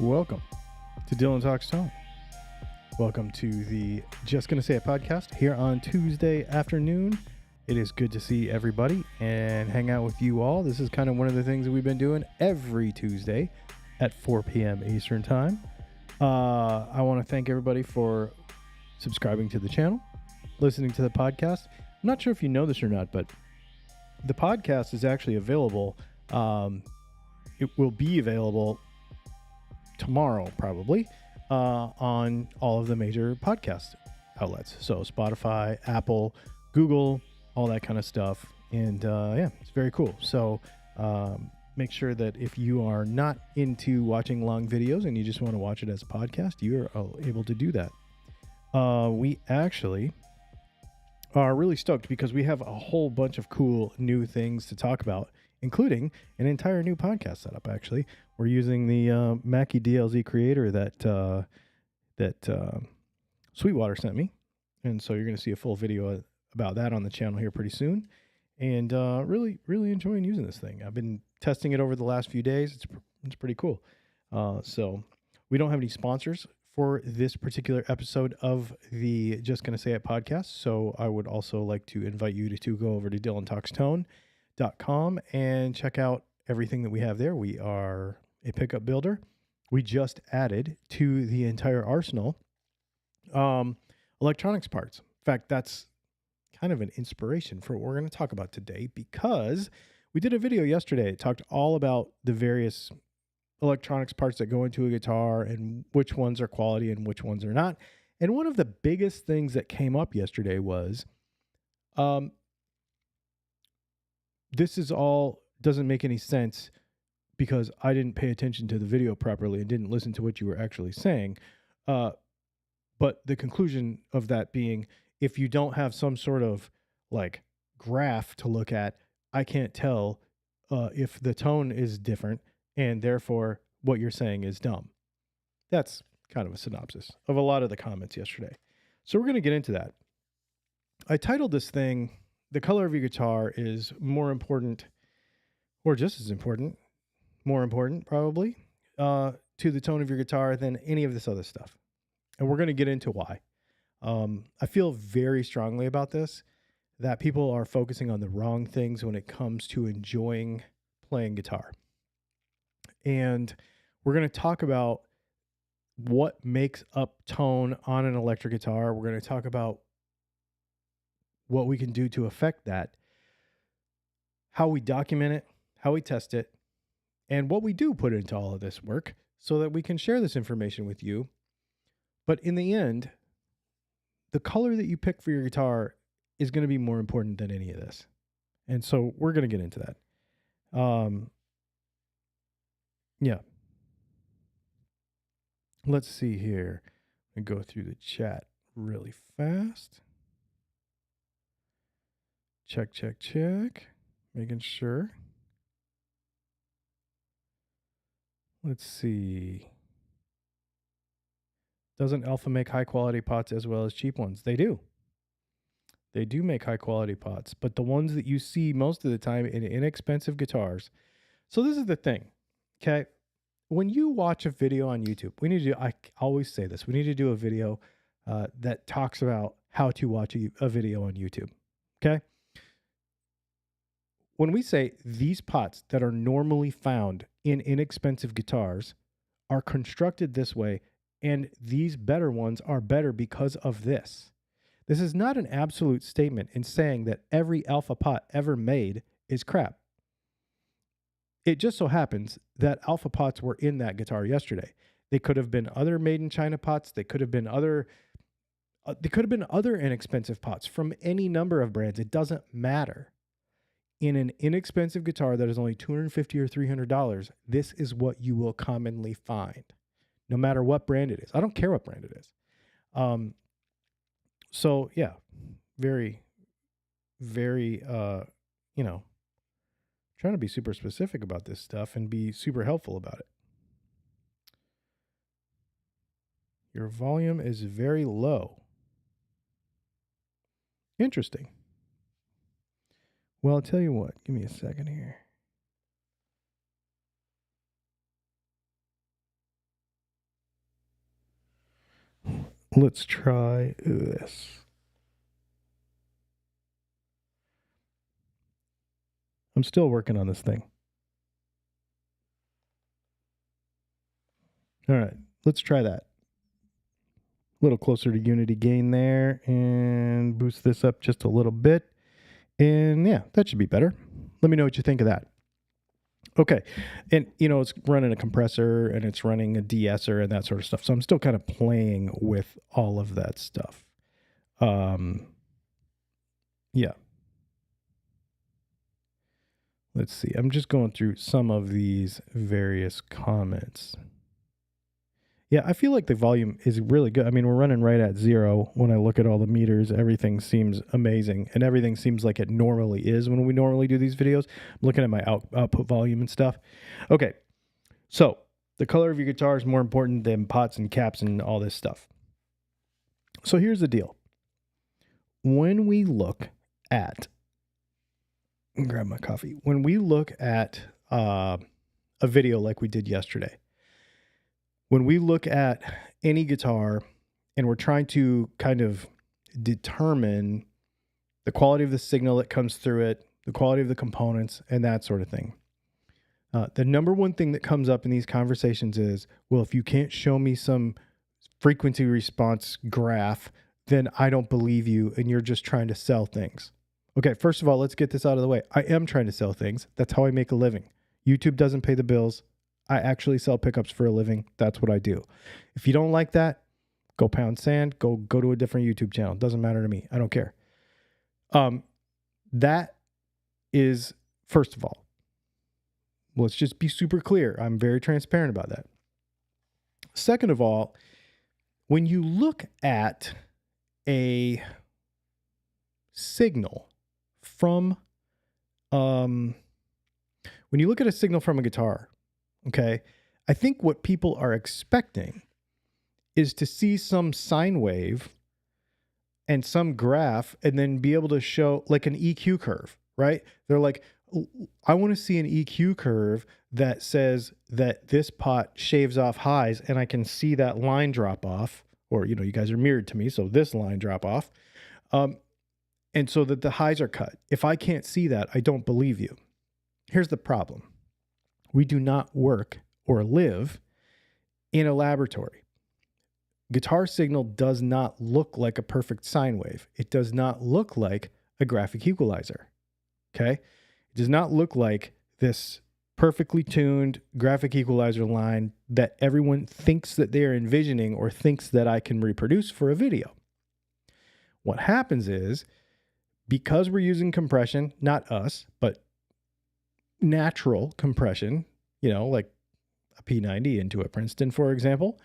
Welcome to Dylan Talks Tone. Welcome to the Just Gonna Say It podcast here on Tuesday afternoon. It is good to see everybody and hang out with you all. This is kind of one of the things that we've been doing every Tuesday at 4 p.m. Eastern Time. I want to thank everybody for subscribing to the channel, listening to the podcast. I'm not sure if you know this or not, but the podcast is actually available. It will be available tomorrow, probably, on all of the major podcast outlets. So Spotify, Apple, Google, all that kind of stuff. And yeah, it's very cool. So make sure that if you are not into watching long videos and you just want to watch it as a podcast, you are able to do that. We actually are really stoked because we have a whole bunch of cool new things to talk about, including an entire new podcast setup. Actually, we're using the Mackie DLZ creator that Sweetwater sent me, and so you're going to see a full video about that on the channel here pretty soon. And really enjoying using this thing. I've been testing it over the last few days. It's pretty cool. So we don't have any sponsors for this particular episode of the Just Gonna Say It podcast. So I would also like to invite you to go over to DylanTalksTone.com and check out everything that we have there. We are a pickup builder. We just added to the entire arsenal electronics parts. In fact, that's kind of an inspiration for what we're going to talk about today, because we did a video yesterday. It talked all about the various electronics parts that go into a guitar and which ones are quality and which ones are not. And one of the biggest things that came up yesterday was this is all doesn't make any sense because I didn't pay attention to the video properly and didn't listen to what you were actually saying. But the conclusion of that being, if you don't have some sort of like graph to look at, I can't tell if the tone is different, and therefore what you're saying is dumb. That's kind of a synopsis of a lot of the comments yesterday. So we're going to get into that. I titled this thing, "The Color of Your Guitar is More Important," or just as important, more important probably, to the tone of your guitar than any of this other stuff. And we're going to get into why. I feel very strongly about this, that people are focusing on the wrong things when it comes to enjoying playing guitar. And we're going to talk about what makes up tone on an electric guitar. We're going to talk about what we can do to affect that, how we document it, how we test it, and what we do put into all of this work so that we can share this information with you. But in the end, the color that you pick for your guitar is going to be more important than any of this. And so we're going to get into that. Yeah. Let's see here and go through the chat really fast. Check. Making sure. Let's see. Doesn't Alpha make high quality pots as well as cheap ones? They do. They do make high quality pots, but the ones that you see most of the time in inexpensive guitars. So this is the thing. Okay. When you watch a video on YouTube, I always say this, we need to do a video that talks about how to watch a video on YouTube. Okay. When we say these pots that are normally found in inexpensive guitars are constructed this way, and these better ones are better because of this. This is not an absolute statement in saying that every alpha pot ever made is crap. It just so happens that alpha pots were in that guitar yesterday. They could have been other made in China pots. They could have been other inexpensive pots from any number of brands. It doesn't matter. In an inexpensive guitar that is only $250 or $300, this is what you will commonly find, no matter what brand it is. I don't care what brand it is. So yeah, very, very, trying to be super specific about this stuff and be super helpful about it. Your volume is very low. Interesting. Well, I'll tell you what, give me a second here. Let's try this. I'm still working on this thing. All right, let's try that. A little closer to unity gain there, and boost this up just a little bit. And yeah, that should be better. Let me know what you think of that. Okay, and it's running a compressor and it's running a de-esser and that sort of stuff. So I'm still kind of playing with all of that stuff. Yeah. Let's see. I'm just going through some of these various comments. Yeah, I feel like the volume is really good. I mean, we're running right at 0. When I look at all the meters, everything seems amazing. And everything seems like it normally is when we normally do these videos. I'm looking at my output volume and stuff. Okay, so the color of your guitar is more important than pots and caps and all this stuff. So here's the deal. When we look at... grab my coffee. When we look at a video like we did yesterday, when we look at any guitar and we're trying to kind of determine the quality of the signal that comes through it, the quality of the components, and that sort of thing, the number one thing that comes up in these conversations is, well, if you can't show me some frequency response graph, then I don't believe you and you're just trying to sell things. Okay, first of all, let's get this out of the way. I am trying to sell things. That's how I make a living. YouTube doesn't pay the bills. I actually sell pickups for a living. That's what I do. If you don't like that, go pound sand. Go to a different YouTube channel. Doesn't matter to me. I don't care. That is, first of all, let's just be super clear. I'm very transparent about that. Second of all, when you look at a signal from a guitar, okay, I think what people are expecting is to see some sine wave and some graph and then be able to show like an EQ curve, right? They're like, I want to see an EQ curve that says that this pot shaves off highs and I can see that line drop off, or, you guys are mirrored to me, so this line drop off. And so that the highs are cut. If I can't see that, I don't believe you. Here's the problem. We do not work or live in a laboratory. Guitar signal does not look like a perfect sine wave. It does not look like a graphic equalizer. Okay? It does not look like this perfectly tuned graphic equalizer line that everyone thinks that they're envisioning or thinks that I can reproduce for a video. What happens is, because we're using compression, not us, but natural compression, like a P90 into a Princeton, for example,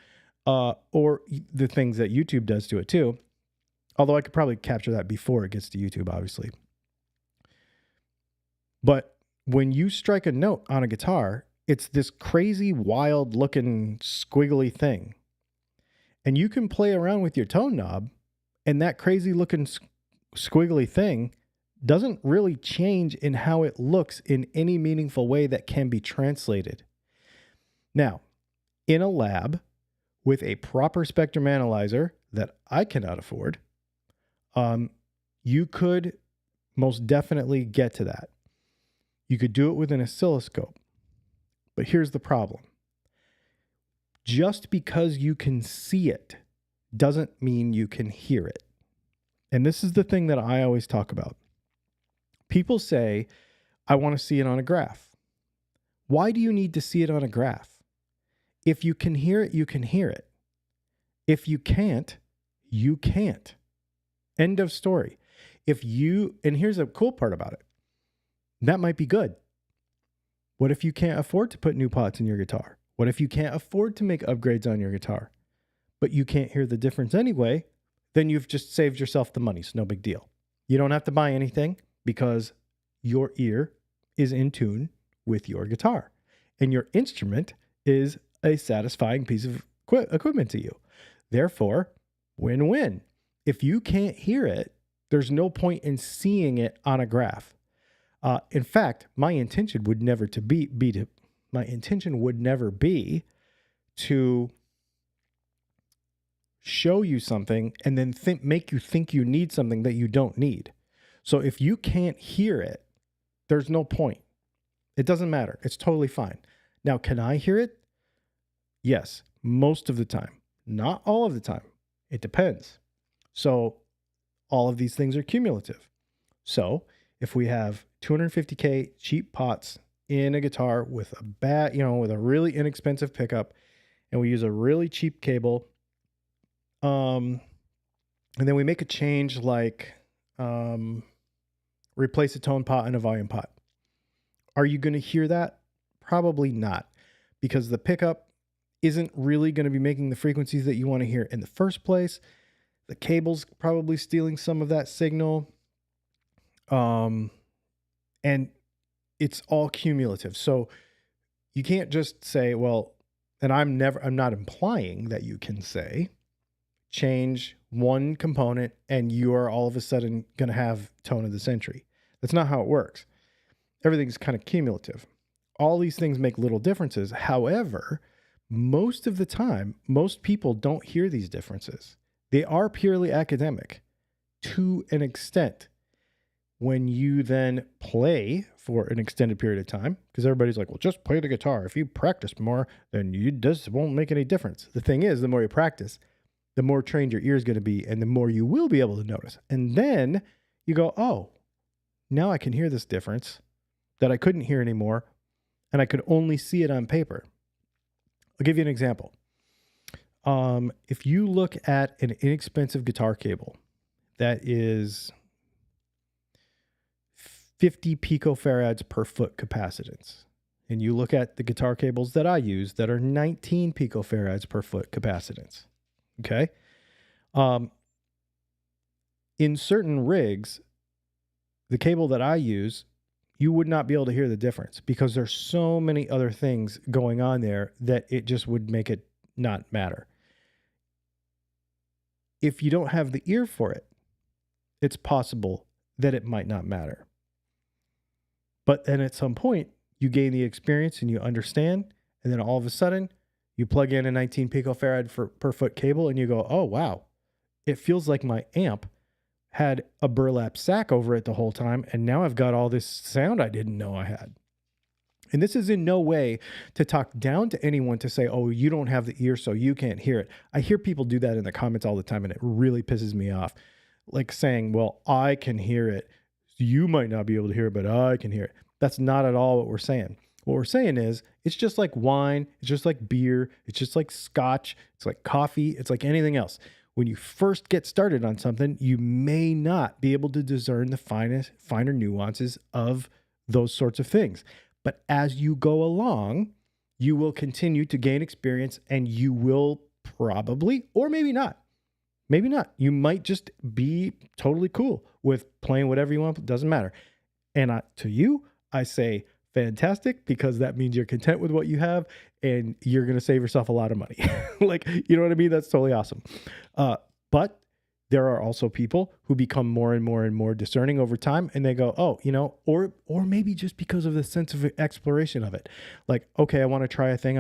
or the things that YouTube does to it too. Although I could probably capture that before it gets to YouTube, obviously. But when you strike a note on a guitar, it's this crazy, wild looking squiggly thing. And you can play around with your tone knob, and that crazy looking squiggly thing doesn't really change in how it looks in any meaningful way that can be translated. Now, in a lab with a proper spectrum analyzer that I cannot afford, you could most definitely get to that. You could do it with an oscilloscope. But here's the problem. Just because you can see it doesn't mean you can hear it. And this is the thing that I always talk about. People say, I want to see it on a graph. Why do you need to see it on a graph? If you can hear it, you can hear it. If you can't, you can't. End of story. And here's a cool part about it. That might be good. What if you can't afford to put new pots in your guitar? What if you can't afford to make upgrades on your guitar, but you can't hear the difference anyway? Then you've just saved yourself the money. It's no big deal. You don't have to buy anything because your ear is in tune with your guitar. And your instrument is a satisfying piece of equipment to you. Therefore, win-win. If you can't hear it, there's no point in seeing it on a graph. In fact, my intention would never be to show you something and then make you think you need something that you don't need. So if you can't hear it, there's no point. It doesn't matter. It's totally fine. Now, can I hear it? Yes, most of the time. Not all of the time. It depends. So all of these things are cumulative. So if we have 250K cheap pots in a guitar with with a really inexpensive pickup, and we use a really cheap cable, and then we make a change like replace a tone pot and a volume pot. Are you going to hear that? Probably not, because the pickup isn't really going to be making the frequencies that you want to hear in the first place. The cable's probably stealing some of that signal. And it's all cumulative. So you can't just say, well, and I'm not implying that you can say, change one component and you are all of a sudden going to have tone of the century. That's not how it works. Everything's kind of cumulative. All these things make little differences. However, most of the time, most people don't hear these differences. They are purely academic to an extent. When you then play for an extended period of time, because everybody's like, well, just play the guitar. If you practice more, then this won't make any difference. The thing is, the more you practice, the more trained your ear is going to be, and the more you will be able to notice. And then you go, oh, now I can hear this difference that I couldn't hear anymore, and I could only see it on paper. I'll give you an example. If you look at an inexpensive guitar cable that is 50 picofarads per foot capacitance, and you look at the guitar cables that I use that are 19 picofarads per foot capacitance, okay? In certain rigs, the cable that I use, you would not be able to hear the difference because there's so many other things going on there that it just would make it not matter. If you don't have the ear for it, it's possible that it might not matter. But then at some point, you gain the experience and you understand, and then all of a sudden, you plug in a 19 picofarad per foot cable and you go, oh, wow, it feels like my amp had a burlap sack over it the whole time, and now I've got all this sound I didn't know I had. And this is in no way to talk down to anyone to say, oh, you don't have the ear, so you can't hear it. I hear people do that in the comments all the time, and it really pisses me off. Like saying, well, I can hear it. You might not be able to hear it, but I can hear it. That's not at all what we're saying. What we're saying is it's just like wine. It's just like beer. It's just like scotch. It's like coffee. It's like anything else. When you first get started on something, you may not be able to discern the finer nuances of those sorts of things. But as you go along, you will continue to gain experience, and you will probably, or maybe not, you might just be totally cool with playing whatever you want. It doesn't matter. And to you, I say fantastic, because that means you're content with what you have and you're going to save yourself a lot of money. Like, you know what I mean? That's totally awesome. But there are also people who become more and more and more discerning over time, and they go, oh, or maybe just because of the sense of exploration of it. Like, okay, I want to try a thing.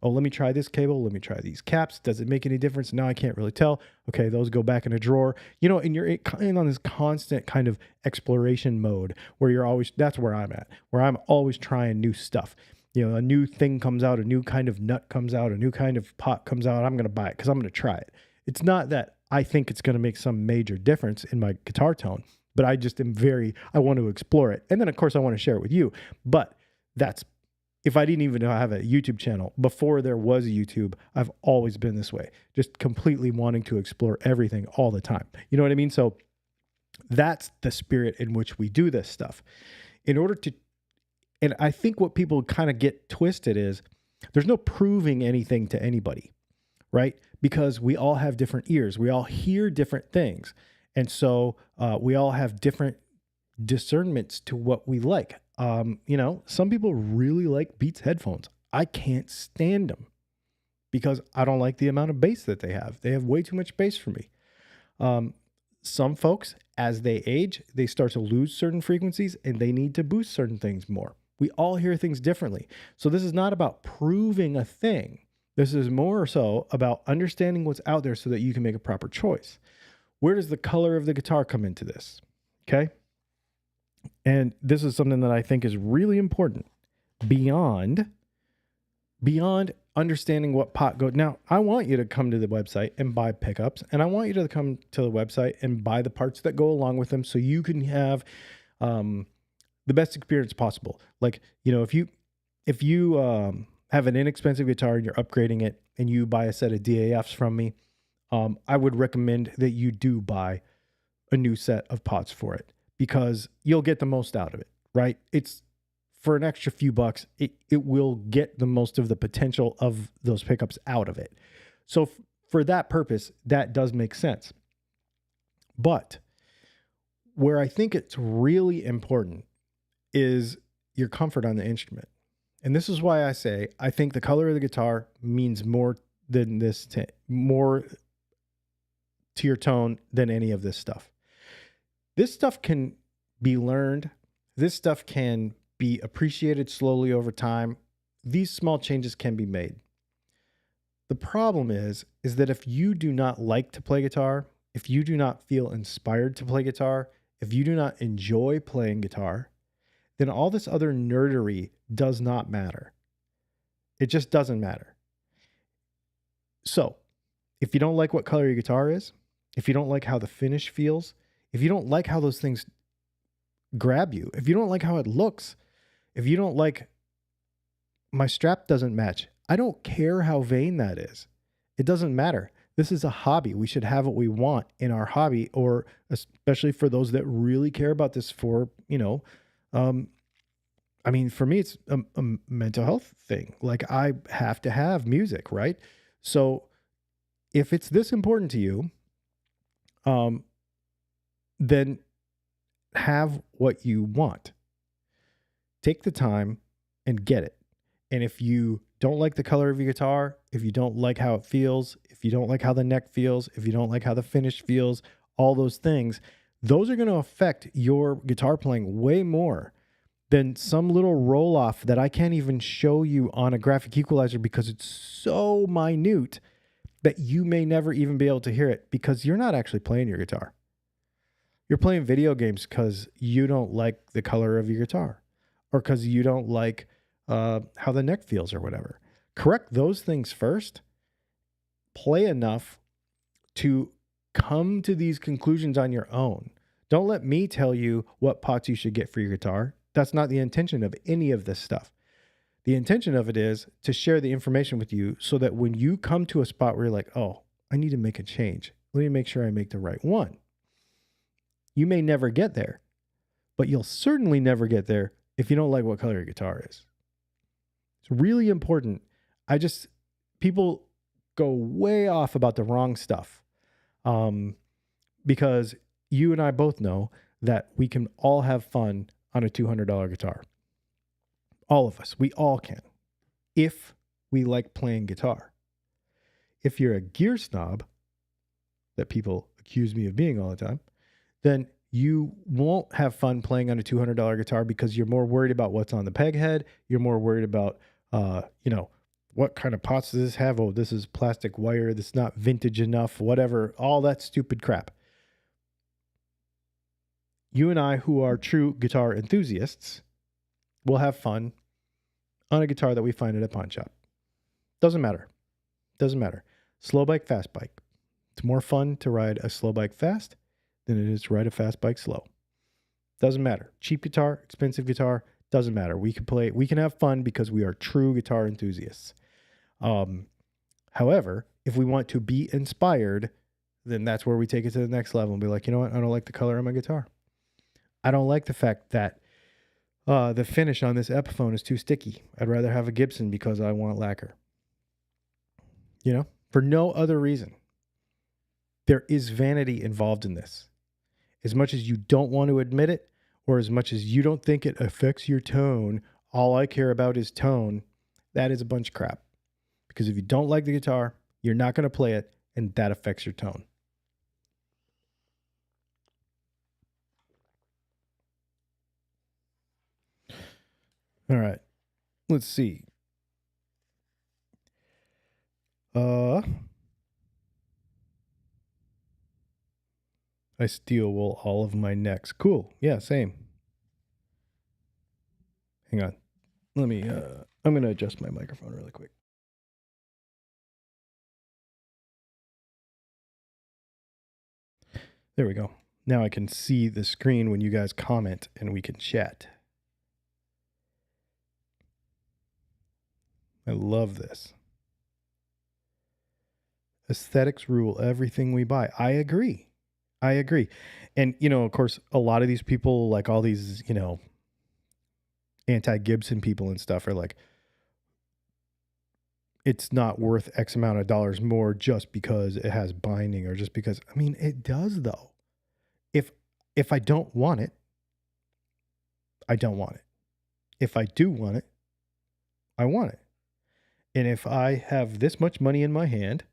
Oh, let me try this cable. Let me try these caps. Does it make any difference? No, I can't really tell. Okay, those go back in a drawer, and you're kind of on this constant kind of exploration mode where that's where I'm at, where I'm always trying new stuff. A new thing comes out, a new kind of nut comes out, a new kind of pot comes out. I'm going to buy it because I'm going to try it. It's not that I think it's going to make some major difference in my guitar tone, but I just I want to explore it. And then, of course, I want to share it with you. But if I didn't even have a YouTube channel, before there was a YouTube, I've always been this way, just completely wanting to explore everything all the time. You know what I mean? So that's the spirit in which we do this stuff. And I think what people kind of get twisted is there's no proving anything to anybody, right? Because we all have different ears. We all hear different things. And so we all have different discernments to what we like. Some people really like Beats headphones. I can't stand them because I don't like the amount of bass that they have. They have way too much bass for me. Some folks, as they age, they start to lose certain frequencies and they need to boost certain things more. We all hear things differently. So this is not about proving a thing. This is more so about understanding what's out there so that you can make a proper choice. Where does the color of the guitar come into this? Okay. And this is something that I think is really important beyond understanding what pot goes. Now, I want you to come to the website and buy pickups, and I want you to come to the website and buy the parts that go along with them so you can have the best experience possible. Like, you know, if you have an inexpensive guitar and you're upgrading it and you buy a set of DAFs from me, I would recommend that you do buy a new set of pots for it because you'll get the most out of it, right? It's for an extra few bucks, it will get the most of the potential of those pickups out of it. So for that purpose, that does make sense. But where I think it's really important is your comfort on the instrument. And this is why I say I think the color of the guitar means more than this, more to your tone than any of this stuff. This stuff can be learned. This stuff can be appreciated slowly over time. These small changes can be made. The problem is that if you do not like to play guitar, if you do not feel inspired to play guitar, if you do not enjoy playing guitar, then all this other nerdery does not matter. It just doesn't matter. So, if you don't like what color your guitar is, if you don't like how the finish feels, if you don't like how those things grab you, if you don't like how it looks, if you don't like my strap doesn't match, I don't care how vain that is. It doesn't matter. This is a hobby. We should have what we want in our hobby, or especially for those that really care about this for, you know, I mean, for me, it's a mental health thing. Like, I have to have music, right? So if it's this important to you, then have what you want. Take the time and get it. And if you don't like the color of your guitar, if you don't like how it feels, if you don't like how the neck feels, if you don't like how the finish feels, all those things, those are going to affect your guitar playing way more than some little roll off that I can't even show you on a graphic equalizer because it's so minute that you may never even be able to hear it because you're not actually playing your guitar. You're playing video games because you don't like the color of your guitar or because you don't like how the neck feels or whatever. Correct those things first. Play enough to come to these conclusions on your own. Don't let me tell you what pots you should get for your guitar. That's not the intention of any of this stuff. The intention of it is to share the information with you so that when you come to a spot where you're like, oh, I need to make a change. Let me make sure I make the right one. You may never get there, but you'll certainly never get there if you don't like what color your guitar is. It's really important. People go way off about the wrong stuff because you and I both know that we can all have fun on a $200 guitar. All of us, we all can, if we like playing guitar. If you're a gear snob, that people accuse me of being all the time, then you won't have fun playing on a $200 guitar because you're more worried about what's on the peg head. You're more worried about, what kind of pots does this have? Oh, this is plastic wire. This is not vintage enough, whatever, all that stupid crap. You and I, who are true guitar enthusiasts, will have fun on a guitar that we find at a pawn shop. Doesn't matter. Slow bike, fast bike. It's more fun to ride a slow bike fast than it is to ride a fast bike slow. Doesn't matter. Cheap guitar, expensive guitar, doesn't matter. We can have fun because we are true guitar enthusiasts. However, if we want to be inspired, then that's where we take it to the next level and be like, you know what? I don't like the color of my guitar. I don't like the fact that the finish on this Epiphone is too sticky. I'd rather have a Gibson because I want lacquer. You know, for no other reason. There is vanity involved in this. As much as you don't want to admit it, or as much as you don't think it affects your tone, all I care about is tone, that is a bunch of crap. Because if you don't like the guitar, you're not going to play it, and that affects your tone. All right. Let's see. I steel wool all of my necks. Cool. Yeah, same. Hang on. Let me, I'm going to adjust my microphone really quick. There we go. Now I can see the screen when you guys comment and we can chat. I love this. Aesthetics rule everything we buy. I agree. And, of course, a lot of these people, like all these, anti-Gibson people and stuff are like, it's not worth X amount of dollars more just because it has binding or just because, I mean, it does though. If I don't want it, I don't want it. If I do want it, I want it. And if I have this much money in my hand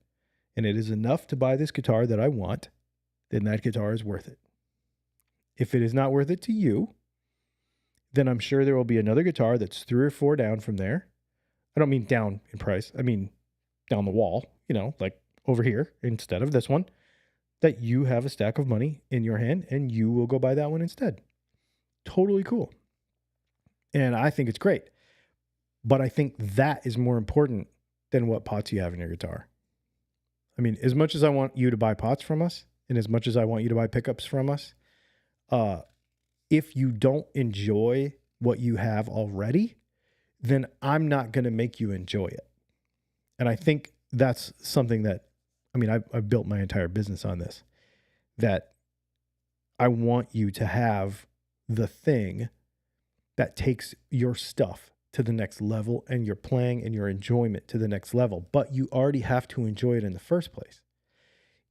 and it is enough to buy this guitar that I want, then that guitar is worth it. If it is not worth it to you, then I'm sure there will be another guitar that's 3 or 4 down from there. I don't mean down in price. I mean down the wall, like over here instead of this one, that you have a stack of money in your hand and you will go buy that one instead. Totally cool. And I think it's great. But I think that is more important than what pots you have in your guitar. I mean, as much as I want you to buy pots from us and as much as I want you to buy pickups from us, if you don't enjoy what you have already, then I'm not going to make you enjoy it. And I think that's something that, I've built my entire business on this, that I want you to have the thing that takes your stuff to the next level and your playing and your enjoyment to the next level. But you already have to enjoy it in the first place.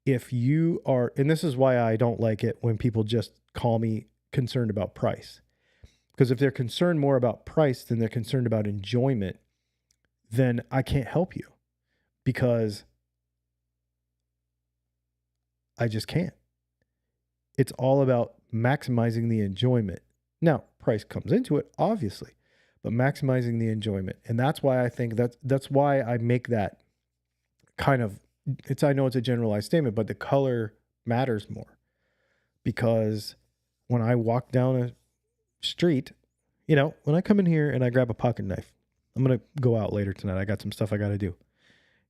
If you are, and this is why I don't like it when people just call me concerned about price. Because if they're concerned more about price than they're concerned about enjoyment, then I can't help you because I just can't. It's all about maximizing the enjoyment. Now, price comes into it, obviously, but maximizing the enjoyment. And that's why I think that's why I make that kind of, I know it's a generalized statement, but the color matters more. Because when I walk down a street, when I come in here and I grab a pocket knife, I'm going to go out later tonight. I got some stuff I got to do.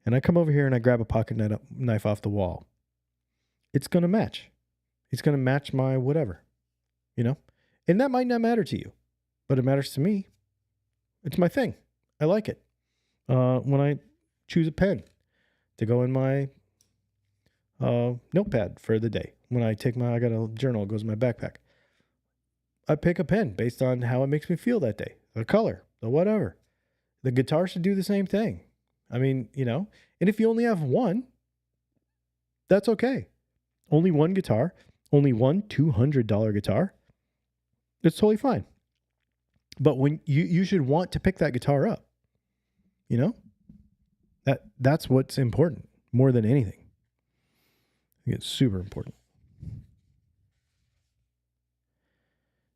And I come over here and I grab a pocket knife off the wall. It's going to match. It's going to match my whatever, and that might not matter to you, but it matters to me. It's my thing. I like it. When I choose a pen to go in my notepad for the day, when I got a journal, it goes in my backpack. I pick a pen based on how it makes me feel that day, the color, the whatever. The guitar should do the same thing. And if you only have one, that's okay. Only one guitar, only one $200 guitar. It's totally fine. But when you should want to pick that guitar up, that's what's important more than anything. I think it's super important.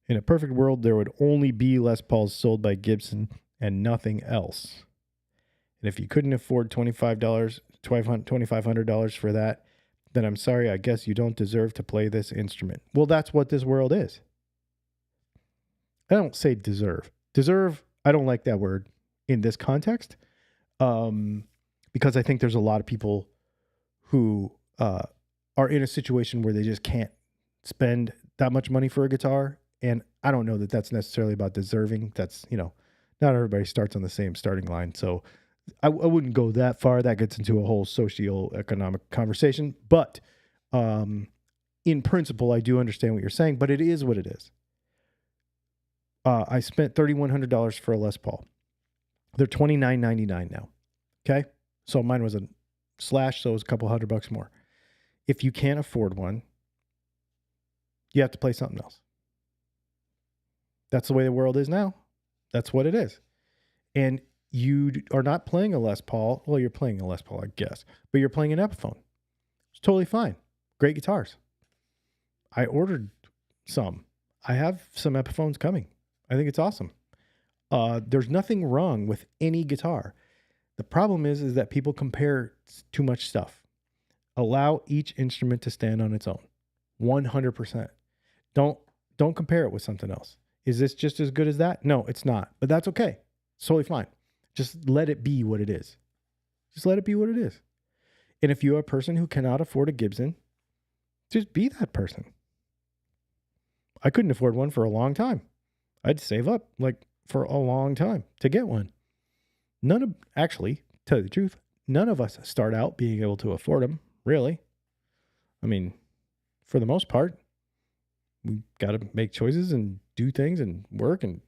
In a perfect world, there would only be Les Pauls sold by Gibson and nothing else. And if you couldn't afford $2,500 for that, then I'm sorry, I guess you don't deserve to play this instrument. Well, that's what this world is. I don't say deserve. Deserve, I don't like that word in this context, because I think there's a lot of people who are in a situation where they just can't spend that much money for a guitar. And I don't know that that's necessarily about deserving. That's, not everybody starts on the same starting line. So I wouldn't go that far. That gets into a whole socio-economic conversation. But in principle, I do understand what you're saying, but it is what it is. I spent $3,100 for a Les Paul. They're $29.99 now. Okay? So mine was a slash, so it was a couple $100 more. If you can't afford one, you have to play something else. That's the way the world is now. That's what it is. And you are not playing a Les Paul. Well, you're playing a Les Paul, I guess. But you're playing an Epiphone. It's totally fine. Great guitars. I ordered some. I have some Epiphones coming. I think it's awesome. There's nothing wrong with any guitar. The problem is that people compare too much stuff. Allow each instrument to stand on its own. 100%. Don't compare it with something else. Is this just as good as that? No, it's not. But that's okay. It's totally fine. Just let it be what it is. Just let it be what it is. And if you're a person who cannot afford a Gibson, just be that person. I couldn't afford one for a long time. I'd save up for a long time to get one. Actually, tell you the truth, none of us start out being able to afford them, really. I mean, for the most part, we got to make choices and do things and work and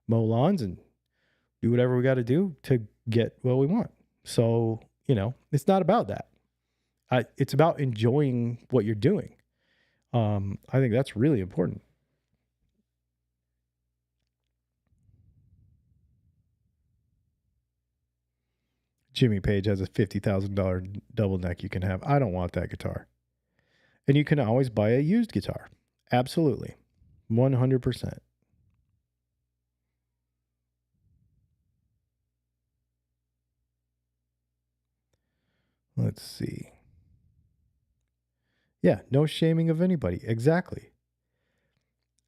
mow lawns and do whatever we got to do to get what we want. So, it's not about that. It's about enjoying what you're doing. I think that's really important. Jimmy Page has a $50,000 double neck you can have. I don't want that guitar. And you can always buy a used guitar. Absolutely. 100%. Let's see. Yeah, no shaming of anybody. Exactly.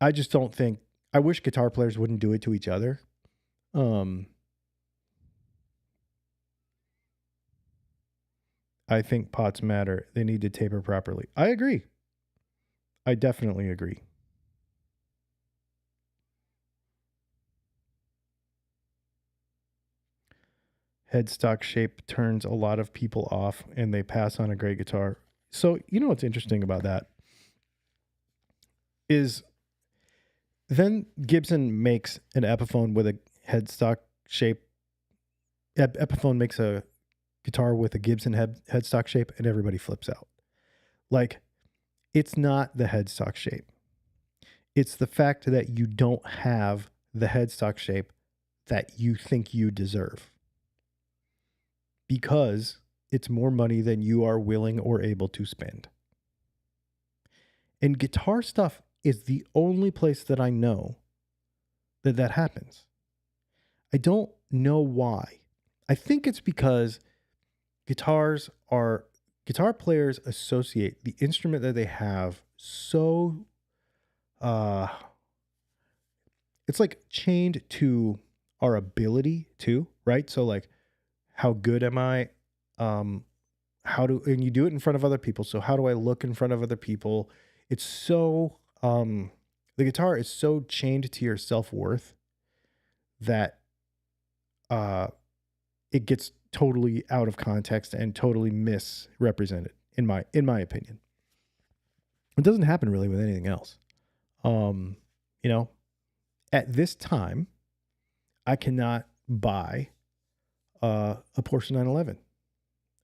I just don't think, I wish guitar players wouldn't do it to each other. I think pots matter. They need to taper properly. I agree. I definitely agree. Headstock shape turns a lot of people off and they pass on a great guitar. So, what's interesting about that is then Gibson makes an Epiphone with a headstock shape. Epiphone makes a guitar with a Gibson headstock shape and everybody flips out. It's not the headstock shape. It's the fact that you don't have the headstock shape that you think you deserve. Because it's more money than you are willing or able to spend. And guitar stuff is the only place that I know that happens. I don't know why. I think it's because guitar players associate the instrument that they have so it's chained to our ability too, right? So how good am I? And you do it in front of other people. So how do I look in front of other people? It's so, the guitar is so chained to your self-worth that, it gets totally out of context and totally misrepresented in my opinion. It doesn't happen really with anything else. At this time, I cannot buy a Porsche 911.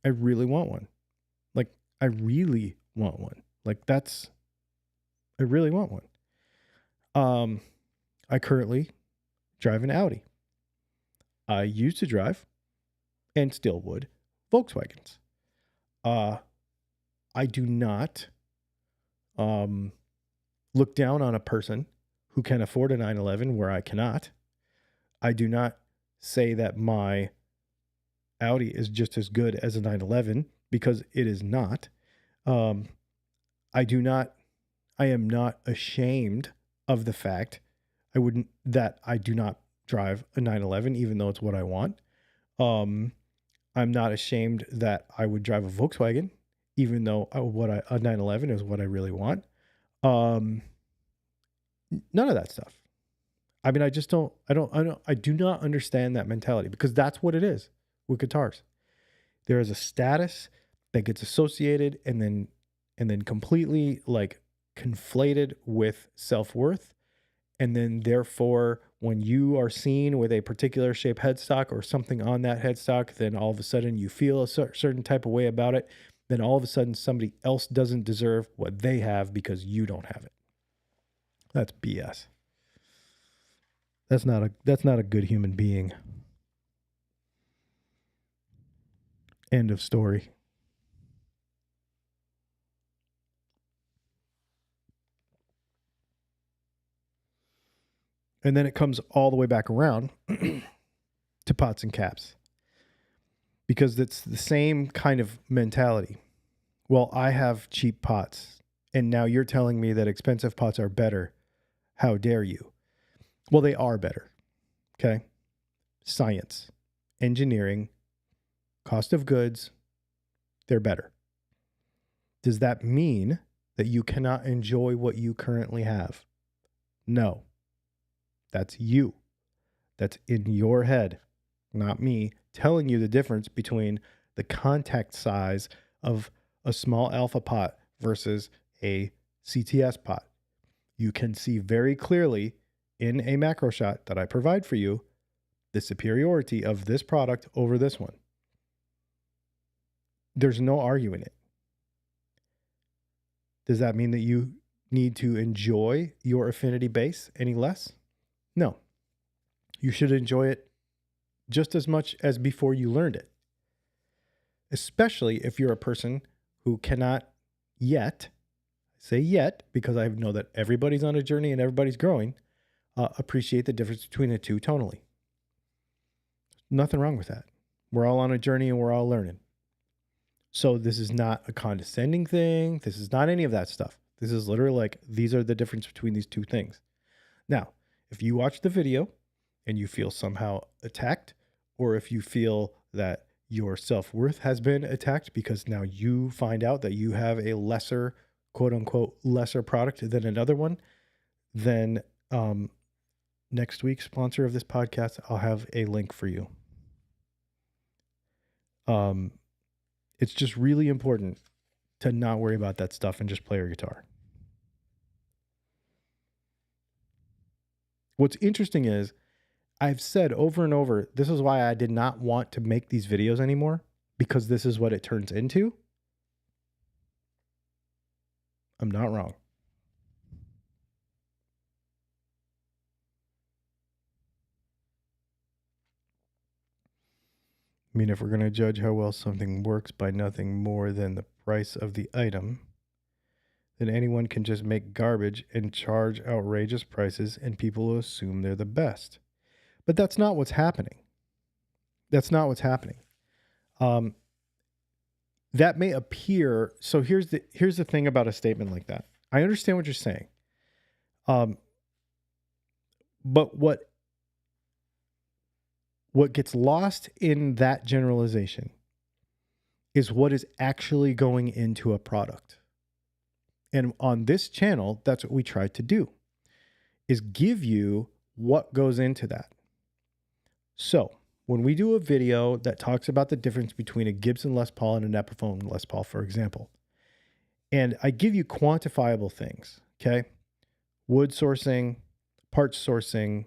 I really want one. I really want one. I really want one. I currently drive an Audi. I used to drive, and still would, Volkswagens. I do not look down on a person who can afford a 911 where I cannot. I do not say that my Audi is just as good as a 911 because it is not. I am not ashamed of the fact that I do not drive a 911, even though it's what I want. I'm not ashamed that I would drive a Volkswagen, even though a 911 is what I really want. None of that stuff. I mean, I do not understand that mentality because that's what it is with guitars. There is a status that gets associated and then completely conflated with self-worth. And then therefore, when you are seen with a particular shape headstock or something on that headstock, then all of a sudden you feel a certain type of way about it. Then all of a sudden somebody else doesn't deserve what they have because you don't have it. That's BS. That's not a good human being. End of story. And then it comes all the way back around to pots and caps. because it's the same kind of mentality. Well, I have cheap pots, and now you're telling me that expensive pots are better. How dare you? Well, they are better. Okay. Science, engineering, cost of goods, they're better. Does that mean that you cannot enjoy what you currently have? No. That's you. That's in your head, not me telling you the difference between the contact size of a small alpha pot versus a CTS pot. You can see very clearly in a macro shot that I provide for you the superiority of this product over this one. There's no arguing it. Does that mean that you need to enjoy your affinity base any less? No. You should enjoy it just as much as before you learned it. Especially if you're a person who cannot yet, say yet, because I know that everybody's on a journey and everybody's growing, appreciate the difference between the two tonally. Nothing wrong with that. We're all on a journey and we're all learning. So this is not a condescending thing. This is not any of that stuff. This is literally like, these are the difference between these two things. Now, if you watch the video and you feel somehow attacked, or if you feel that your self-worth has been attacked because now you find out that you have a lesser, quote unquote, lesser product than another one, then next week's sponsor of this podcast, I'll have a link for you. It's just really important to not worry about that stuff and just play your guitar. What's interesting is I've said over and over, this is why I did not want to make these videos anymore, because this is what it turns into. I'm not wrong. I mean, if we're going to judge how well something works by nothing more than the price of the item, then anyone can just make garbage and charge outrageous prices and people will assume they're the best. But that's not what's happening. That's not what's happening. That may appear. So here's the thing about a statement like that. I understand what you're saying. But what gets lost in that generalization is what is actually going into a product. And on this channel, that's what we try to do, is give you what goes into that. So when we do a video that talks about the difference between a Gibson Les Paul and an Epiphone Les Paul, for example, and I give you quantifiable things, okay? Wood sourcing, parts sourcing.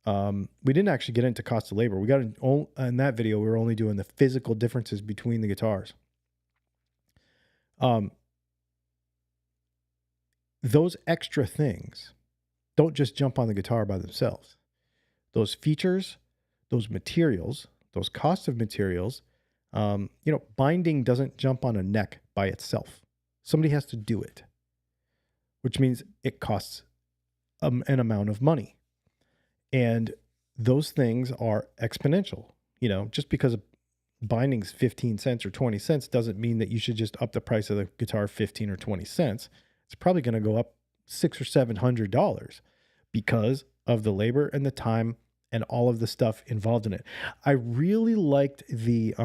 We didn't actually get into cost of labor. We got in that video, we were only doing the physical differences between the guitars. Those extra things don't just jump on the guitar by themselves. Those features, those materials, those costs of materials, binding doesn't jump on a neck by itself. Somebody has to do it, which means it costs an amount of money. And those things are exponential. Just because binding's 15 cents or 20 cents doesn't mean that you should just up the price of the guitar 15 or 20 cents. It's probably going to go up $600 or $700 because of the labor and the time and all of the stuff involved in it. I really liked the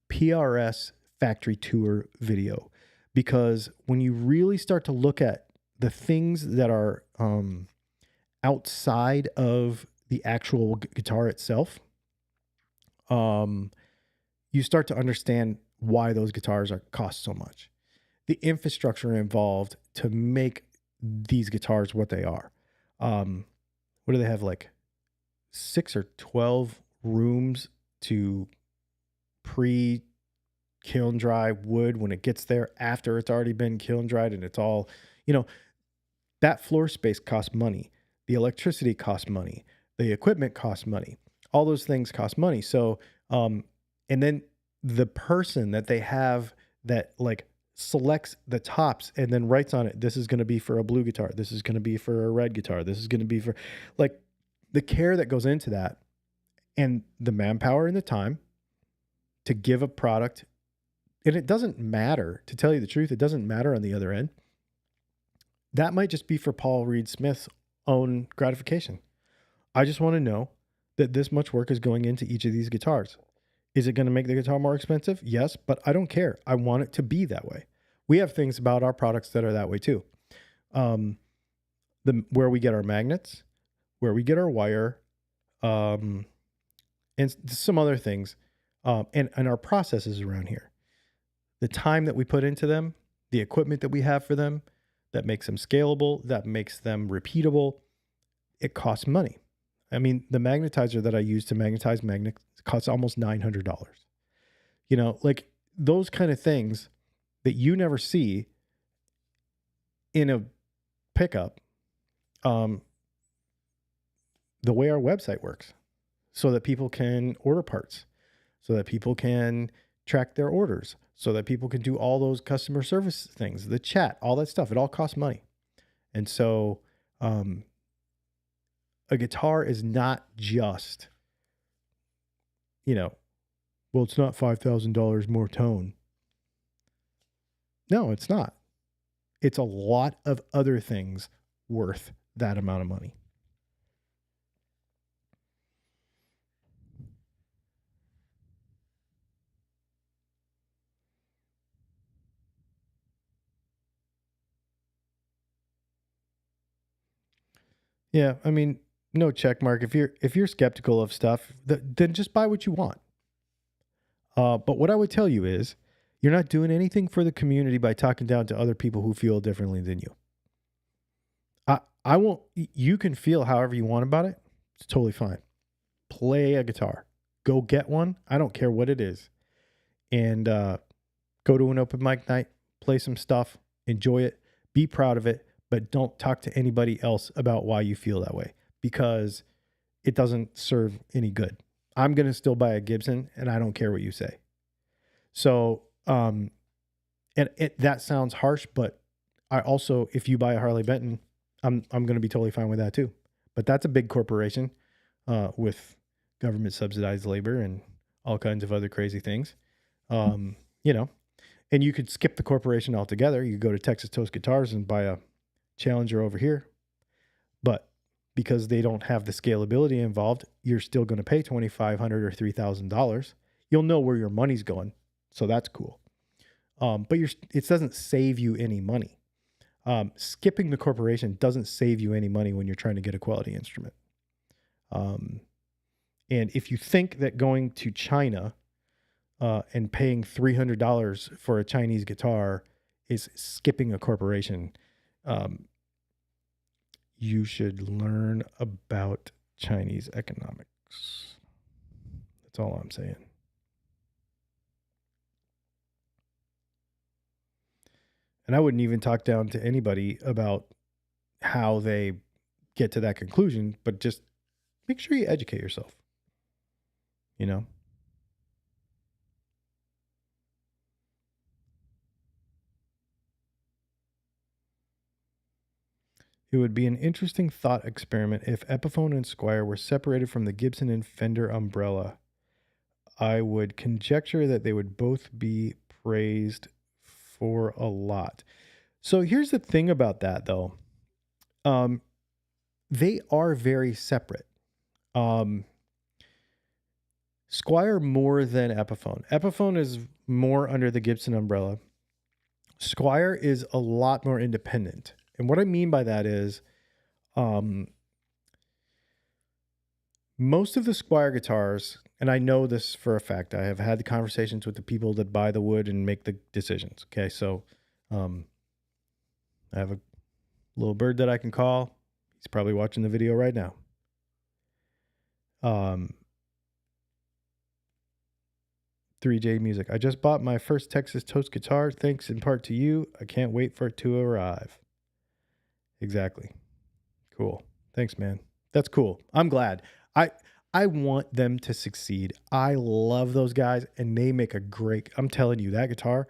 PRS factory tour video, because when you really start to look at the things that are outside of the actual guitar itself, you start to understand why those guitars cost so much. The infrastructure involved to make these guitars what they are. What do they have, like 6 or 12 rooms to kiln dry wood when it gets there, after it's already been kiln dried, and it's all, that floor space costs money. The electricity costs money. The equipment costs money. All those things cost money. So, and then the person that they have that like selects the tops and then writes on it, this is going to be for a blue guitar, this is going to be for a red guitar, this is going to be for, like, the care that goes into that, and the manpower and the time, to give a product, and it doesn't matter, to tell you the truth, it doesn't matter on the other end. That might just be for Paul Reed Smith's own gratification. I just want to know that this much work is going into each of these guitars. Is it going to make the guitar more expensive? Yes, but I don't care. I want it to be that way. We have things about our products that are that way too. Where we get our magnets, where we get our wire, and some other things, and our processes around here. The time that we put into them, the equipment that we have for them, that makes them scalable, that makes them repeatable, it costs money. I mean, the magnetizer that I use to magnetize magnets costs almost $900. You know, like those kind of things that you never see in a pickup, the way our website works, so that people can order parts, so that people can track their orders, so that people can do all those customer service things, the chat, all that stuff. It all costs money. And so a guitar is not just, well, it's not $5,000 more tone. No, it's not. It's a lot of other things worth that amount of money. Yeah, I mean, no check mark. If you're skeptical of stuff, then just buy what you want. But what I would tell you is, you're not doing anything for the community by talking down to other people who feel differently than you. I won't. You can feel however you want about it. It's totally fine. Play a guitar. Go get one. I don't care what it is, and go to an open mic night. Play some stuff. Enjoy it. Be proud of it. But don't talk to anybody else about why you feel that way, because it doesn't serve any good. I'm going to still buy a Gibson, and I don't care what you say. So, and that sounds harsh, but I also, if you buy a Harley Benton, I'm going to be totally fine with that too. But that's a big corporation with government subsidized labor and all kinds of other crazy things. And you could skip the corporation altogether. You could go to Texas Toast Guitars and buy a Challenger over here, but because they don't have the scalability involved, you're still going to pay $2,500 or $3,000. You'll know where your money's going, so that's cool. But it doesn't save you any money. Skipping the corporation doesn't save you any money when you're trying to get a quality instrument. And if you think that going to China and paying $300 for a Chinese guitar is skipping a corporation, you should learn about Chinese economics. That's all I'm saying. And I wouldn't even talk down to anybody about how they get to that conclusion, but just make sure you educate yourself. It would be an interesting thought experiment if Epiphone and Squire were separated from the Gibson and Fender umbrella. I would conjecture that they would both be praised for a lot. So here's the thing about that, though. They are very separate. Squire more than Epiphone. Epiphone is more under the Gibson umbrella. Squire is a lot more independent. And what I mean by that is, most of the Squire guitars, and I know this for a fact, I have had the conversations with the people that buy the wood and make the decisions. Okay, so I have a little bird that I can call. He's probably watching the video right now. 3J Music. I just bought my first Texas Toast guitar. Thanks in part to you. I can't wait for it to arrive. Exactly. Cool. Thanks, man. That's cool. I'm glad. I want them to succeed. I love those guys, and they make a great. I'm telling you, that guitar,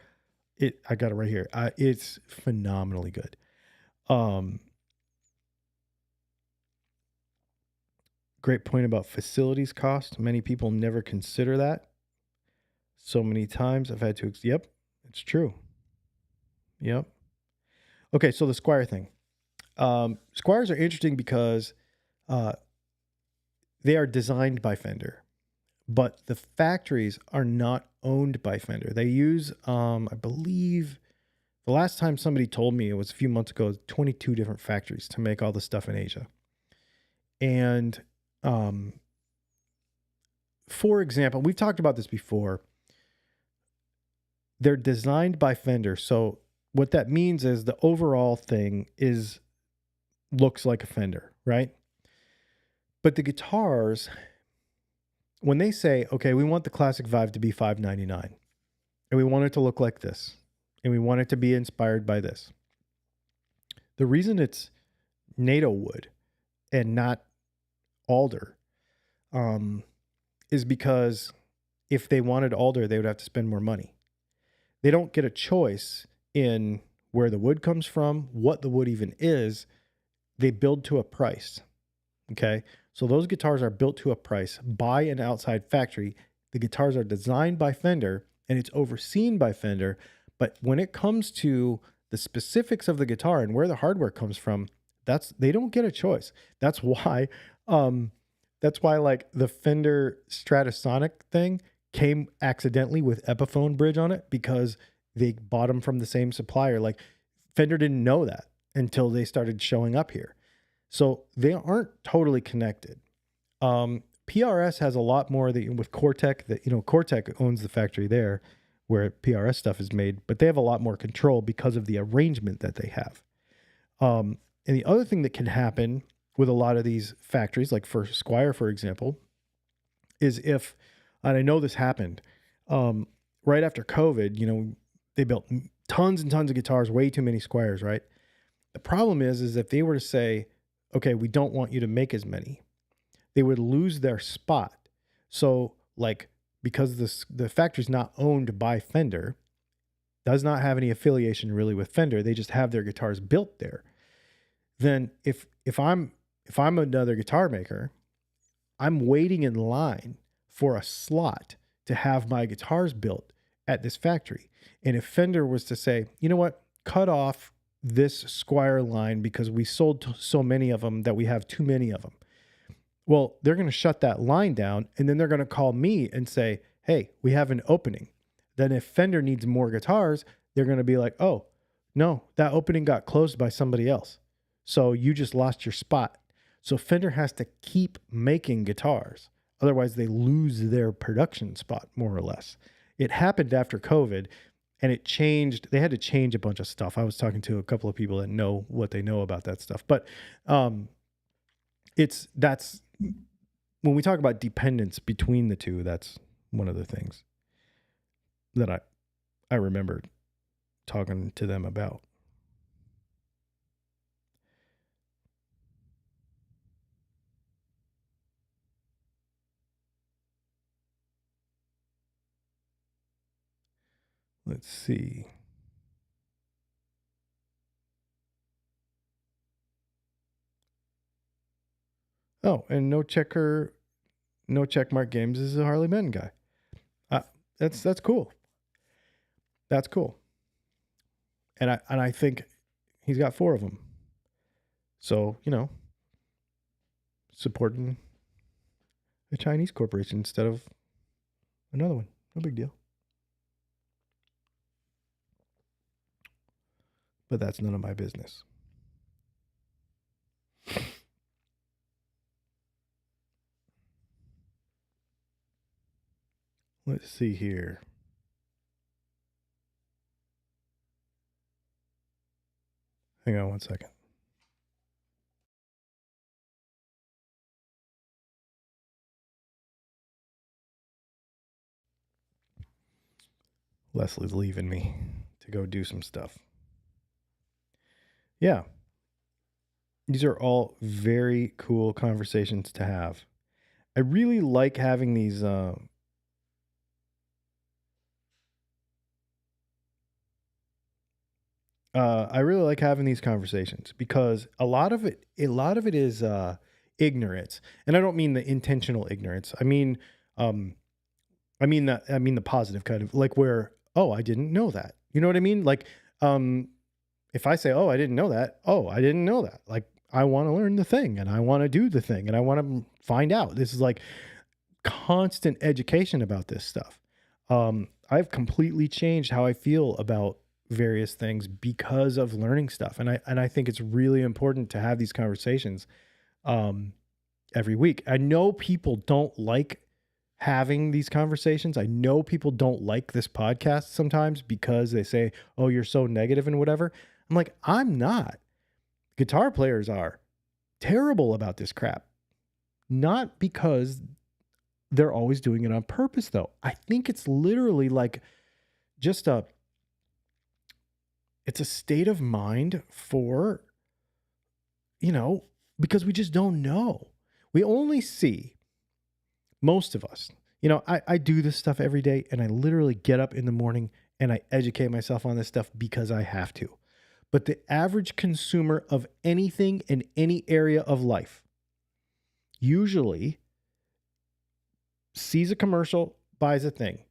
I got it right here. It's phenomenally good. Great point about facilities cost. Many people never consider that. So many times I've had to, yep, it's true. Yep. Okay, so the Squire thing. Squires are interesting because they are designed by Fender, but the factories are not owned by Fender. They use, I believe, the last time somebody told me, it was a few months ago, 22 different factories to make all the stuff in Asia. And for example, we've talked about this before. They're designed by Fender. So what that means is the overall thing looks like a Fender, right? But the guitars, when they say, okay, we want the classic Vibe to be $599, and we want it to look like this, and we want it to be inspired by this. The reason it's NATO wood and not alder is because if they wanted alder, they would have to spend more money. They don't get a choice in where the wood comes from, what the wood even is. They build to a price. Okay. So those guitars are built to a price by an outside factory. The guitars are designed by Fender and it's overseen by Fender. But when it comes to the specifics of the guitar and where the hardware comes from, they don't get a choice. That's why like the Fender Stratosonic thing came accidentally with Epiphone bridge on it because they bought them from the same supplier. Like Fender didn't know that until they started showing up here. So they aren't totally connected. PRS has a lot more with Cortec Cortec owns the factory there where PRS stuff is made, but they have a lot more control because of the arrangement that they have. And the other thing that can happen with a lot of these factories, like for Squire, for example, is and I know this happened right after COVID, they built tons and tons of guitars, way too many Squires, right? The problem is if they were to say, okay, we don't want you to make as many, they would lose their spot. So like, because the factory's not owned by Fender, does not have any affiliation really with Fender, they just have their guitars built there. Then if I'm another guitar maker, I'm waiting in line for a slot to have my guitars built at this factory. And if Fender was to say, you know what, cut off this Squire line because we sold so many of them that we have too many of them. Well, they're going to shut that line down and then they're going to call me and say, hey, we have an opening. Then if Fender needs more guitars, they're going to be like, oh, no, that opening got closed by somebody else. So you just lost your spot. So Fender has to keep making guitars. Otherwise, they lose their production spot, more or less. It happened after COVID, and it changed. They had to change a bunch of stuff. I was talking to a couple of people that know what they know about that stuff. But that's when we talk about dependence between the two, that's one of the things that I remember talking to them about. Let's see. Oh, and no checkmark games is a Harley Ben guy. That's cool. That's cool. And I think he's got 4 of them. So, supporting a Chinese corporation instead of another one. No big deal. But that's none of my business. Let's see here. Hang on one second. Leslie's leaving me to go do some stuff. Yeah. These are all very cool conversations to have. I really like having these I really like having these conversations because a lot of it is ignorance. And I don't mean the intentional ignorance. I mean I mean the positive kind of, like, where, oh, I didn't know that. You know what I mean? Like, if I say, oh, I didn't know that. Oh, I didn't know that. Like, I want to learn the thing and I want to do the thing and I want to find out. This is like constant education about this stuff. I've completely changed how I feel about various things because of learning stuff. And I think it's really important to have these conversations every week. I know people don't like having these conversations. I know people don't like this podcast sometimes because they say, oh, you're so negative and whatever. I'm like, I'm not. Guitar players are terrible about this crap. Not because they're always doing it on purpose, though. I think it's literally like just it's a state of mind for, because we just don't know. We only see, most of us, I do this stuff every day, and I literally get up in the morning and I educate myself on this stuff because I have to. But the average consumer of anything in any area of life usually sees a commercial, buys a thing.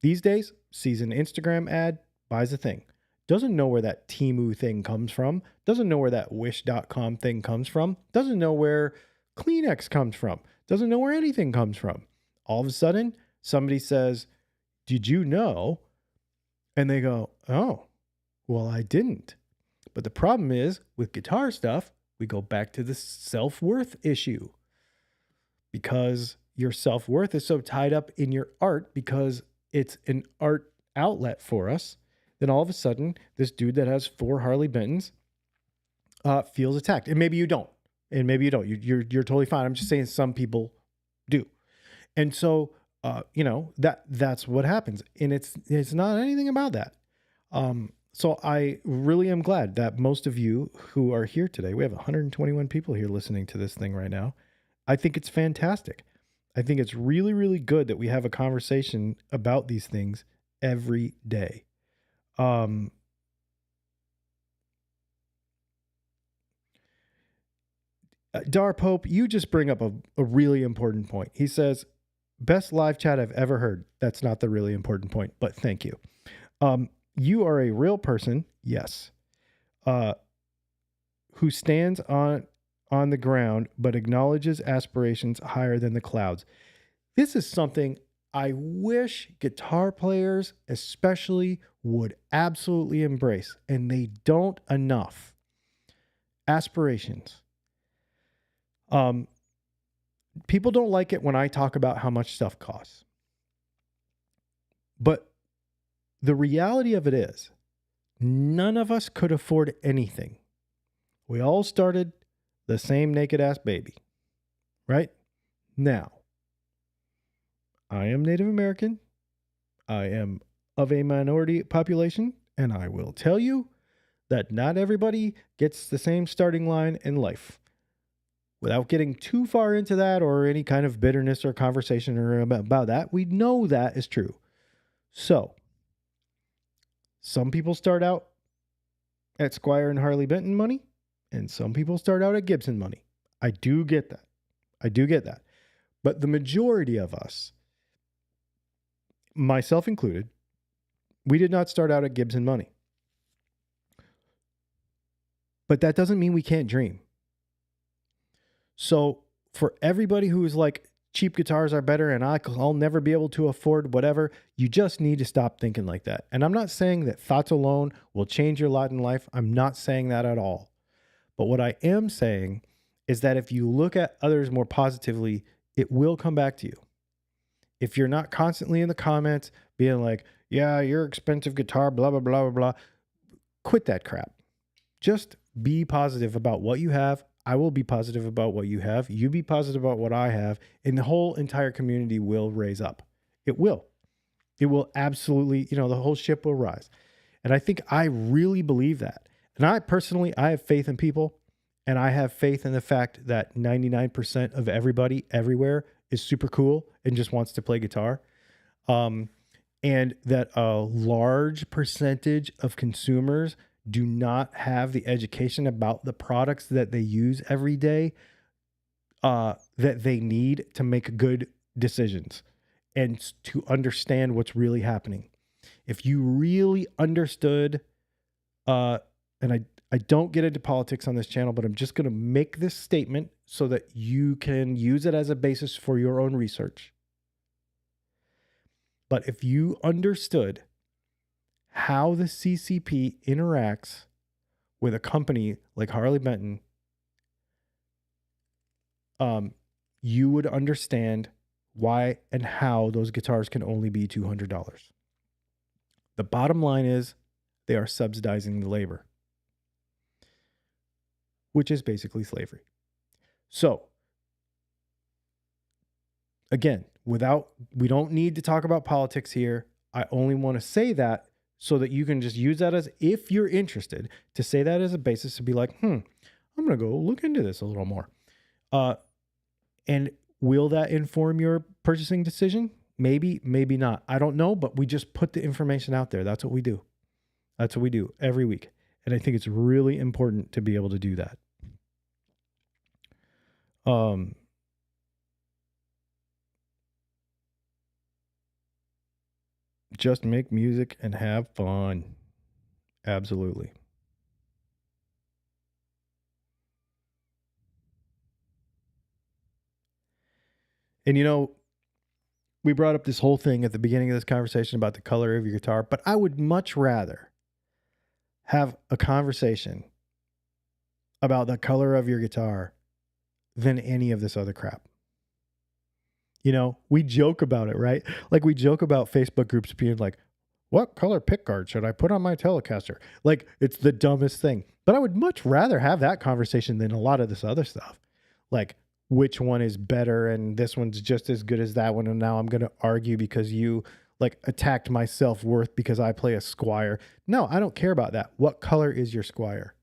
These days, sees an Instagram ad, buys a thing. Doesn't know where that Temu thing comes from. Doesn't know where that Wish.com thing comes from. Doesn't know where Kleenex comes from. Doesn't know where anything comes from. All of a sudden, somebody says, did you know? And they go, oh, well, I didn't. But the problem is, with guitar stuff, we go back to the self-worth issue. Because your self-worth is so tied up in your art because it's an art outlet for us, then all of a sudden, this dude that has 4 Harley Bentons feels attacked. And maybe you don't. And maybe you don't. You're totally fine. I'm just saying some people do. And so, that's what happens. And it's not anything about that. So I really am glad that most of you who are here today, we have 121 people here listening to this thing right now. I think it's fantastic. I think it's really, really good that we have a conversation about these things every day. Dar Pope, you just bring up a really important point. He says, best live chat I've ever heard. That's not the really important point, but thank you. You are a real person, yes, who stands on the ground but acknowledges aspirations higher than the clouds. This is something I wish guitar players especially would absolutely embrace, and they don't enough. Aspirations. People don't like it when I talk about how much stuff costs. But the reality of it is, none of us could afford anything. We all started the same naked ass baby, right? Now, I am Native American. I am of a minority population, and I will tell you that not everybody gets the same starting line in life. Without getting too far into that or any kind of bitterness or conversation or about that, we know that is true. So, some people start out at Squire and Harley Benton money, and some people start out at Gibson money. I do get that. But the majority of us, myself included, we did not start out at Gibson money. But that doesn't mean we can't dream. So for everybody who is like, cheap guitars are better and I'll never be able to afford whatever, you just need to stop thinking like that. And I'm not saying that thoughts alone will change your lot in life. I'm not saying that at all. But what I am saying is that if you look at others more positively, it will come back to you. If you're not constantly in the comments being like, yeah, your expensive guitar, blah, blah, blah, blah, blah, quit that crap. Just be positive about what you have. I will be positive about what you have. You be positive about what I have. And the whole entire community will raise up. It will. It will absolutely, the whole ship will rise. And I think I really believe that. And I have faith in people. And I have faith in the fact that 99% of everybody everywhere is super cool and just wants to play guitar. And that a large percentage of consumers do not have the education about the products that they use every day that they need to make good decisions. and to understand what's really happening. If you really understood, and I don't get into politics on this channel, but I'm just going to make this statement so that you can use it as a basis for your own research. But if you understood how the CCP interacts with a company like Harley Benton, you would understand why and how those guitars can only be $200. The bottom line is they are subsidizing the labor, which is basically slavery. So, again, we don't need to talk about politics here. I only want to say that so that you can just use that as, if you're interested, to say that as a basis to be like, I'm going to go look into this a little more. And will that inform your purchasing decision? Maybe, maybe not. I don't know, but we just put the information out there. That's what we do. That's what we do every week. And I think it's really important to be able to do that. Just make music and have fun. Absolutely. And you know, we brought up this whole thing at the beginning of this conversation about the color of your guitar, but I would much rather have a conversation about the color of your guitar than any of this other crap. You know, we joke about it, right? Like we joke about Facebook groups being like, what color pickguard should I put on my Telecaster? Like, it's the dumbest thing. But I would much rather have that conversation than a lot of this other stuff. Like, which one is better and this one's just as good as that one, and now I'm going to argue because you like attacked my self-worth because I play a Squire. No, I don't care about that. What color is your Squire?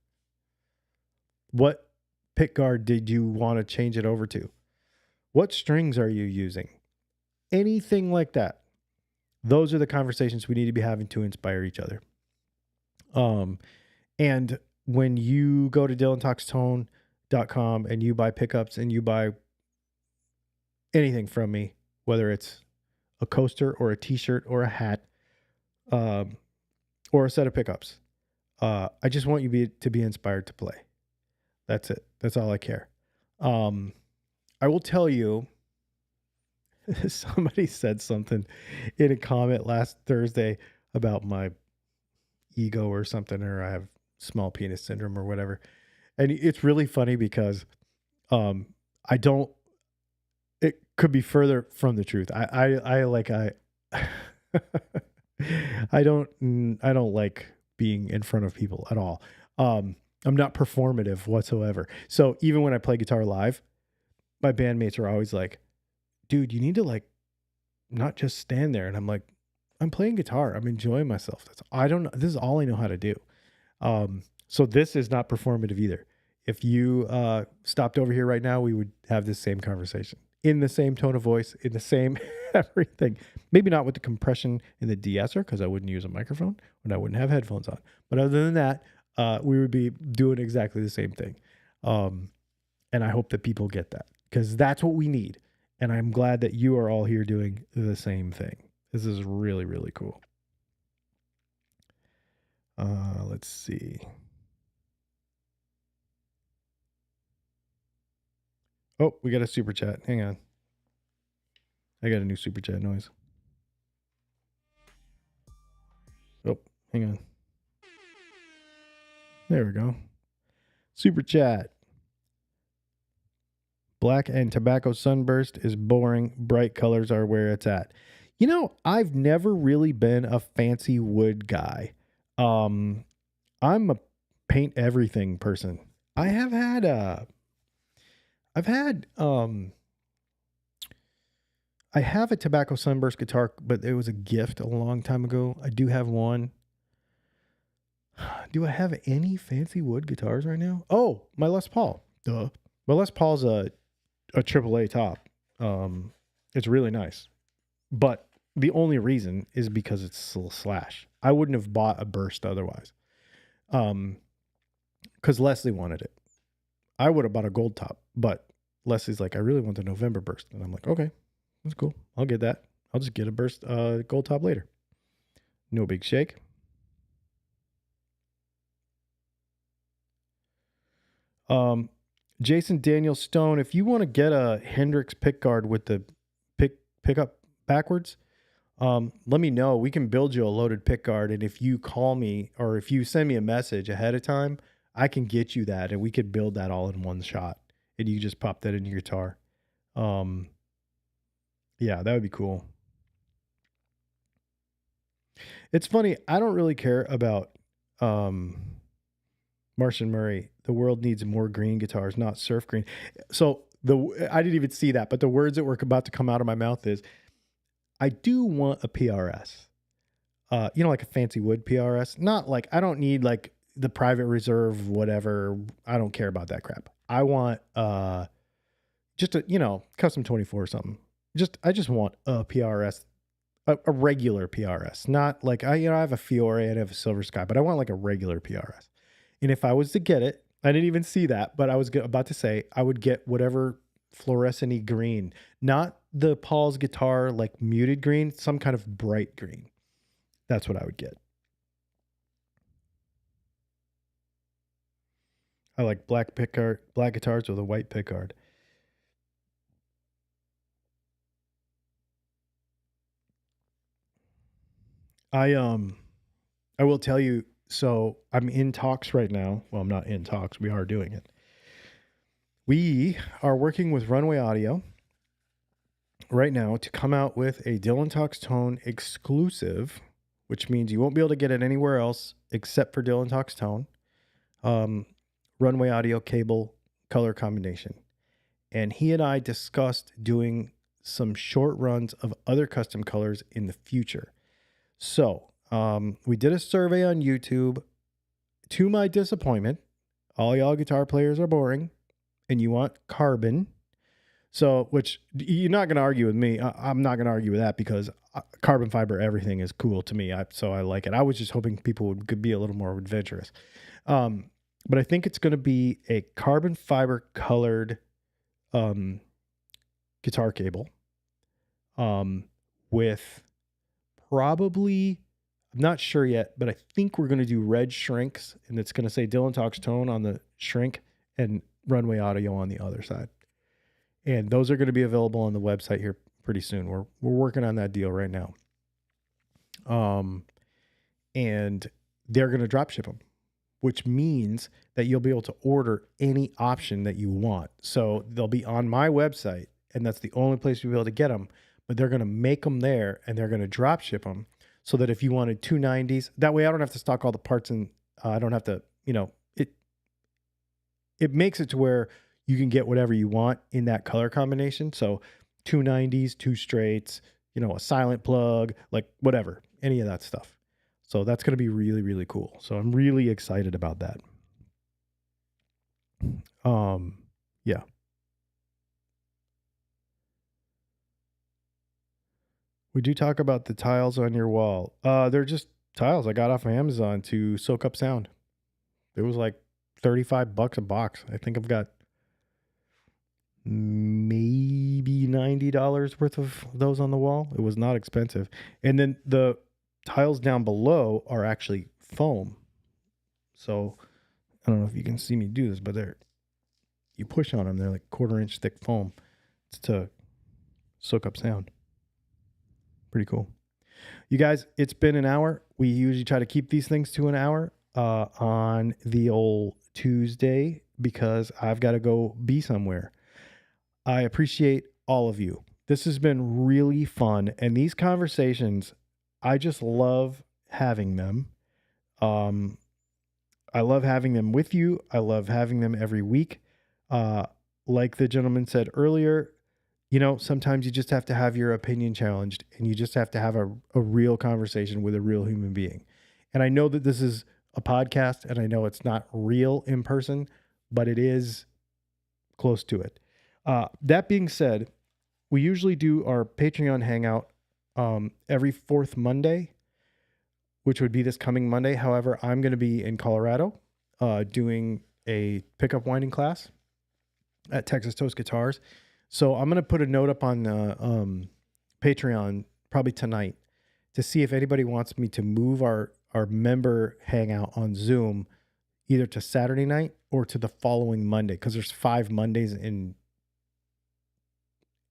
What pickguard did you want to change it over to? What strings are you using? Anything like that. Those are the conversations we need to be having to inspire each other. And when you go to DylanTalksTone.com and you buy pickups and you buy anything from me, whether it's a coaster or a t-shirt or a hat, or a set of pickups, I just want you to be inspired to play. That's it. That's all I care. I will tell you, somebody said something in a comment last Thursday about my ego or something, or I have small penis syndrome or whatever. And it's really funny because it could be further from the truth. I don't like being in front of people at all. I'm not performative whatsoever. So even when I play guitar live, my bandmates are always like, dude, you need to like not just stand there. And I'm like, I'm playing guitar. I'm enjoying myself. This is all I know how to do. So this is not performative either. If you stopped over here right now, we would have this same conversation in the same tone of voice, in the same everything. Maybe not with the compression in the de-esser because I wouldn't use a microphone and I wouldn't have headphones on. But other than that, we would be doing exactly the same thing. And I hope that people get that because that's what we need. And I'm glad that you are all here doing the same thing. This is really, really cool. Let's see. Oh, we got a super chat. Hang on. I got a new super chat noise. Oh, hang on. There we go. Super chat. Black and tobacco sunburst is boring. Bright colors are where it's at. You know, I've never really been a fancy wood guy. I'm a paint everything person. I have had I have a tobacco sunburst guitar, but it was a gift a long time ago. I do have one. Do I have any fancy wood guitars right now? Oh, my Les Paul. Duh. My Les Paul's a AAA top. It's really nice. But the only reason is because it's Slash. I wouldn't have bought a burst otherwise. Because Leslie wanted it. I would have bought a gold top, but Leslie's like, I really want the November burst. And I'm like, okay, that's cool. I'll get that. I'll just get a burst gold top later. No big shake. Jason Daniel Stone, if you want to get a Hendrix pickguard with the pickup backwards, let me know. We can build you a loaded pickguard, and if you call me or if you send me a message ahead of time, I can get you that, and we could build that all in one shot, and you just pop that into your guitar. Yeah, that would be cool. It's funny. I don't really care about Martian Murray. The world needs more green guitars, not surf green. So I didn't even see that, but the words that were about to come out of my mouth is, I do want a PRS. Like a fancy wood PRS. Not like, I don't need like the private reserve, whatever. I don't care about that crap. I want just a, custom 24 or something. I just want a PRS, a regular PRS. Not like I have a Fiore and I have a Silver Sky, but I want like a regular PRS. And if I was to get it, I didn't even see that, but I was about to say I would get whatever fluorescent-y green, not the Paul's guitar like muted green, some kind of bright green. That's what I would get. I like black guitars with a white pickguard. I will tell you, so I'm in talks right now. Well, I'm not in talks. We are doing it. We are working with Runway Audio right now to come out with a Dylan Talks Tone exclusive, which means you won't be able to get it anywhere else except for Dylan Talks Tone. Runway Audio cable color combination. And he and I discussed doing some short runs of other custom colors in the future. So we did a survey on YouTube. To my disappointment, all y'all guitar players are boring and you want carbon. So, which you're not going to argue with me. I'm not going to argue with that because carbon fiber, everything is cool to me. So I like it. I was just hoping people could be a little more adventurous. But I think it's going to be a carbon fiber colored guitar cable with probably, I'm not sure yet, but I think we're going to do red shrinks, and it's going to say Dylan Talks Tone on the shrink and Runway Audio on the other side. And those are going to be available on the website here pretty soon. We're working on that deal right now. And they're going to drop ship them, which means that you'll be able to order any option that you want. So they'll be on my website, and that's the only place you'll be able to get them. But they're going to make them there, and they're going to drop ship them so that if you wanted 290s, that way I don't have to stock all the parts, and I don't have to, it makes it to where you can get whatever you want in that color combination. So 290s, 2 straights, a silent plug, like whatever, any of that stuff. So that's going to be really, really cool. So I'm really excited about that. Yeah. We do talk about the tiles on your wall. They're just tiles I got off of Amazon to soak up sound. It was like $35 a box. I think I've got maybe $90 worth of those on the wall. It was not expensive. And then the tiles down below are actually foam. So I don't know if you can see me do this, but you push on them. They're like 1/4 inch thick foam. It's to soak up sound. Pretty cool. You guys, it's been an hour. We usually try to keep these things to an hour on the old Tuesday because I've got to go be somewhere. I appreciate all of you. This has been really fun. And these conversations, I just love having them. I love having them with you. I love having them every week. Like the gentleman said earlier, sometimes you just have to have your opinion challenged and you just have to have a real conversation with a real human being. And I know that this is a podcast and I know it's not real in person, but it is close to it. That being said, we usually do our Patreon hangout every 4th Monday, which would be this coming Monday. However, I'm going to be in Colorado doing a pickup winding class at Texas Toast Guitars. So I'm going to put a note up on Patreon probably tonight, to see if anybody wants me to move our member hangout on Zoom either to Saturday night or to the following Monday, because there's 5 Mondays in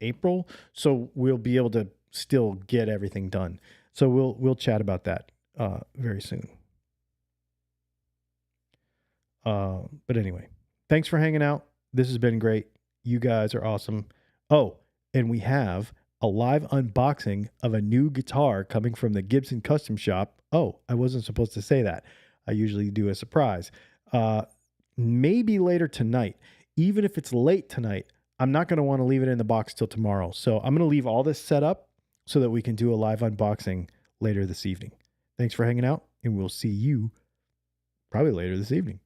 April, so we'll be able to still get everything done. So we'll chat about that very soon. But anyway, thanks for hanging out. This has been great. You guys are awesome. Oh, and we have a live unboxing of a new guitar coming from the Gibson Custom Shop. Oh, I wasn't supposed to say that. I usually do a surprise. Maybe later tonight. Even if it's late tonight, I'm not going to want to leave it in the box till tomorrow. So I'm going to leave all this set up so that we can do a live unboxing later this evening. Thanks for hanging out, and we'll see you probably later this evening.